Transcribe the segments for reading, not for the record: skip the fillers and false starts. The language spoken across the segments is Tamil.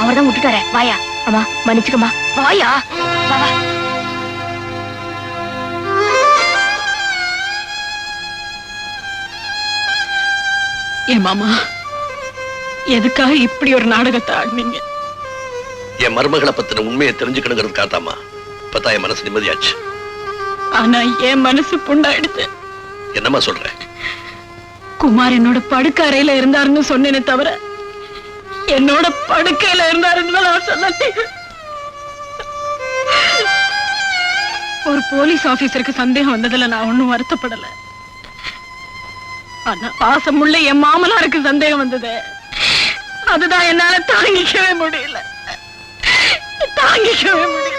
அவர் தான் விட்டுட்டாரு. வாயா. அம்மா மன்னிச்சுக்கம்மா. வாயா. வா வா. ஏ மாமா, எதுக்காக இப்படி ஒரு நாடகத்தை ஆடினீங்க? என் மருமகளை பத்தின உண்மையை தெரிஞ்சுக்கணுங்கிறதுக்காகத்தாமா. இப்பதான் என் மனசு நிம்மதியாச்சு. ஆனா என் மனசு புண்டாயிடுது. என்னம்மா சொல்ற? குமார் என்னோட படுக்க அறையில இருந்தாருன்னு சொன்னேனே தவிர என்னோட படுக்கையில இருந்தாருன்னு நான் சொன்னேன். ஒரு போலீஸ் ஆபீசருக்கு சந்தேகம் வந்ததுல நான் ஒண்ணும் வருத்தப்படல. ஆனா பாசமுள்ள என் மாமனாருக்கு சந்தேகம் வந்தது. அதுதான் என்னால தாங்கிக்கவே முடியல. தாங்கிக்கவே முடியல.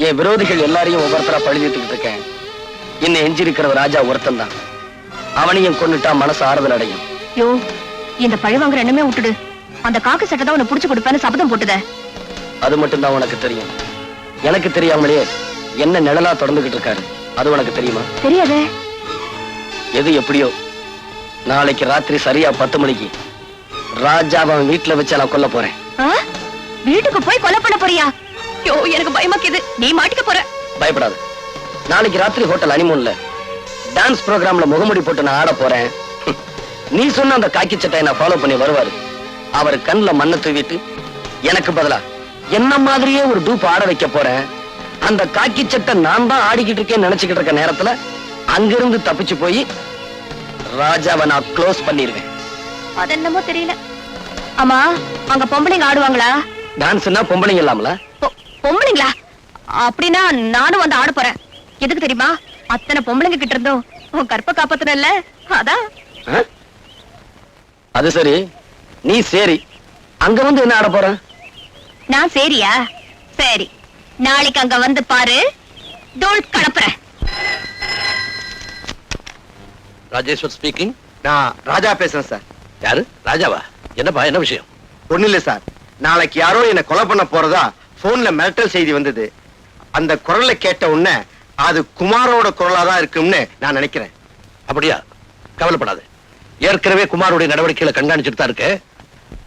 என் விரோதிகள் எல்லாரையும் ஒவ்வொருத்தரா பழுதிட்டுக்கிட்டு இருக்கேன். இன்னும் எஞ்சி இருக்கிறது ராஜா ஒருத்தன் தான். அவனையும் கொண்டுட்டா மனசு ஆறுதல் அடையும். யோ, இந்த பழி வாங்குற எண்ணமே விட்டுடு. அந்த காக்கு சட்டை தான் உன்னை புடிச்சு கொடுப்பேன்னு சபதம் போட்டுத. அது மட்டும் தான் உனக்கு தெரியும். எனக்கு தெரியாமலே என்ன நிழலா தொடர்ந்துகிட்டு இருக்காரு. அது உனக்கு தெரியுமா? தெரியாதே. எது எப்படியோ நாளைக்கு ராத்திரி சரியா 10 மணிக்கு ராஜா அவன் வீட்டுல வச்சு நான் கொல்ல போறேன். வீட்டுக்கு போய் கொலை பண்ண போறியா? யோ, எனக்கு பயமாக்குது. நீ மாட்டிக்க போற. பயப்படாது. நாளைக்கு ராத்திரி ஹோட்டல் அனிமூன்ல டான்ஸ் ப்ரோக்ராம்ல முகமுடி போட்டு நான் ஆட போறேன். நீ சொன்ன அந்த காக்கி சட்டையை நான் ஃபாலோ பண்ணி வருவாரு. அவர் கண்ணுல மண்ணை தூவிட்டு எனக்கு பதிலா என்ன மாதிரியே ஒரு டூப் ஆட வைக்க போறேன். அந்த காக்கி சட்டை நான் தான் ஆடிக்கிட்டு இருக்கேன்னு நினைச்சுக்கிட்டு இருக்க நேரத்துல அங்கிருந்து தப்பிச்சு போய் ராஜாவை நான் க்ளோஸ் பண்ணிருவேன். அது என்னமோ தெரியல. ஆமா, அங்க பொம்பளைங்க ஆடுவாங்களா? டான்ஸ்னா பொம்பளைங்க இல்லாமல? பொம்பளைங்களா? அப்படின்னா நானும் வந்து ஆட போறேன். எதுக்கு தெரியுமா? அத்தனை பொம்பளைங்க கிட்ட இருந்தோம் உன் கற்ப காப்பாத்தனல்ல, அதான். அது சரி, நீ சரி அங்க வந்து என்ன ஆட போற? நான் சரியா? சரி, நாளைக்கு அங்க வந்து பாரு. தோல் கலப்புறேன். ராஜேஸ்வர் ஸ்பீக்கிங். நான் ராஜா பேசுறேன் சார். யாரு? ராஜாவா? என்னப்பா, என்ன விஷயம்? ஒண்ணு இல்ல சார். நாளைக்கு யாரோ என்ன கொலை பண்ண போறதா போன்ல மிரட்டல் செய்தி வந்தது. அந்த குரலை கேட்ட உடனே அது குமாரோட குரலா தான் இருக்கும்னு நான் நினைக்கிறேன். அப்படியா? கவலைப்படாது. ஏற்கனவே குமாரோட நடவடிக்கைகளை கண்காணிச்சுட்டு தான் இருக்கு.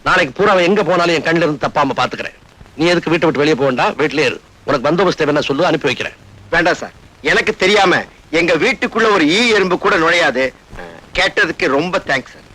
நாளைக்கு பூரா எங்க போனாலும் என் கண்ணில இருந்து தப்பாம பாத்துக்கிறேன். நீ எதுக்கு வீட்டை விட்டு வெளியே போகண்டா, வீட்டிலே இரு. உனக்கு பந்தோபஸ்து என்ன சொல்லு, அனுப்பி வைக்கிறேன். வேண்டாம் சார், எனக்கு தெரியாம எங்க வீட்டுக்குள்ள ஒரு ஈ எறும்பு கூட நுழையாது. கேட்டதுக்கு ரொம்ப தேங்க்ஸ் சார்.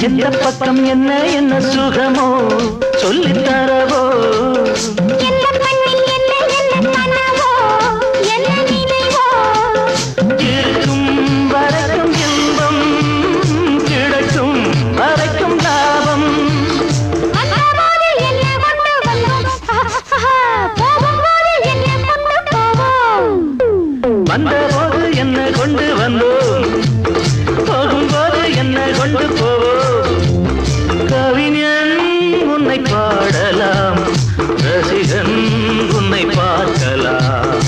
எந்த பக்கம் என்ன என்ன சுகமோ சொல்லித் தரவோ, இருக்கும் வரைக்கும் இன்பம், கிடைக்கும் வரைக்கும் லாபம். வந்தபோது என்ன கொண்டு வந்தோம், போகும்போது என்ன கொண்டு போவோம். கவிஞன் உன்னை பாடலாம், ரசிகன் உன்னை பார்க்கலாம்.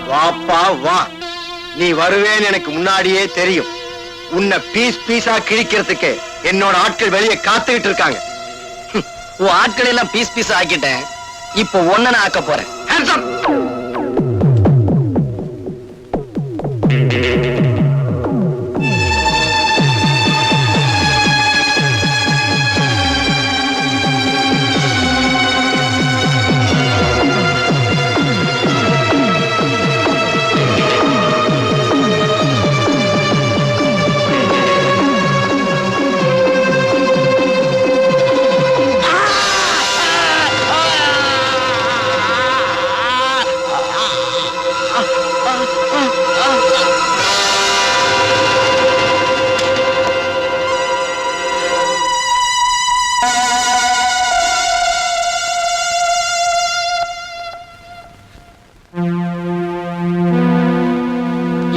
வாப்பா வா, நீ வருவேன்னு எனக்கு முன்னாடியே தெரியும். உன்னை பீஸ் பீஸா கிழிக்கிறதுக்கு என்னோட ஆட்கள் வெளியே காத்துக்கிட்டு இருக்காங்க. உன் ஆட்களை எல்லாம் பீஸ் பீஸ் ஆக்கிட்டேன், இப்போ ஒன்ன நான் ஆக்க போறேன். Hands up!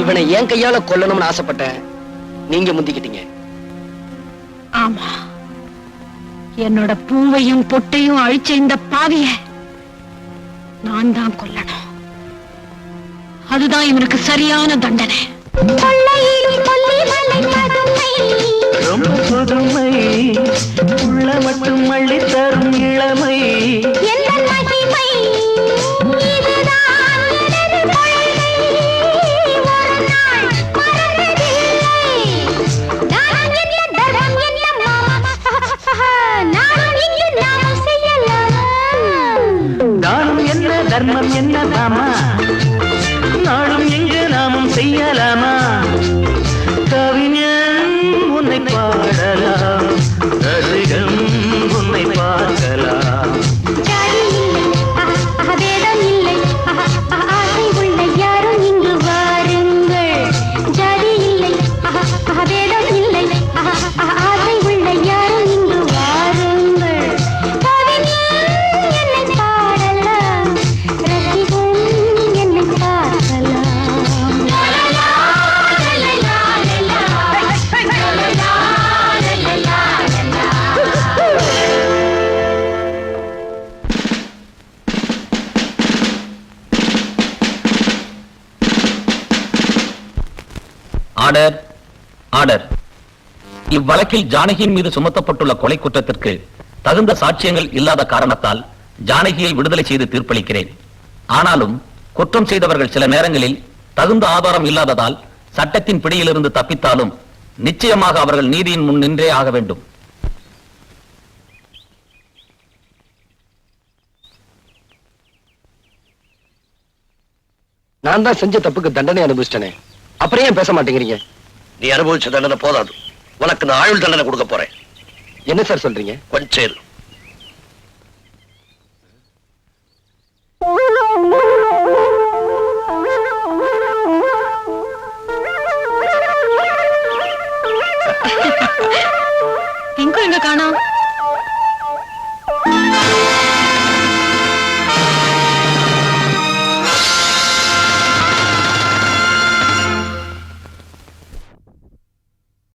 இவனை என் கையால கொல்லணும்னு ஆசைப்பட்டேன், நீங்க முந்திக்கிட்டீங்க. ஆமா, என்னோட பூவையும் பொட்டையும் அழிச்ச இந்த பாவிய நான் தான் கொல்லணும். அதுதான் இவனுக்கு சரியான தண்டனை. ரொம்ப புதுமை, உள்ள மட்டும் அள்ளி தரும் இளமை. தானம் என்ன தர்மம் என்ன மாமா, நாளும் எங்கு நாமும் செய்யலாமா? Order order. இவ்வழக்கில் ஜானகியின் மீது சுமத்தப்பட்டுள்ள கொலை குற்றத்திற்கு தகுந்த சாட்சியங்கள் இல்லாத காரணத்தால் ஜானகியை விடுதலை செய்து தீர்ப்பளிக்கிறேன். ஆனாலும் குற்றம் செய்தவர்கள் சில நேரங்களில் தகுந்த ஆதாரம் இல்லாததால் சட்டத்தின் பிடியிலிருந்து தப்பித்தாலும் நிச்சயமாக அவர்கள் நீதியின் முன் நின்றே ஆக வேண்டும். நான் தான் செஞ்ச தப்புக்கு தண்டனை அனுபவிச்சிட்டேனே, அப்புறம் ஏன் பேச மாட்டேங்கிறீங்க? நீ அனுபவிச்ச தண்டனை போதாது, உனக்கு நான் ஆயுள் தண்டனை கொடுக்க போறேன். என்ன சார் சொல்றீங்க? கொஞ்சம் இரு. பிங்கு எங்க காணோம்?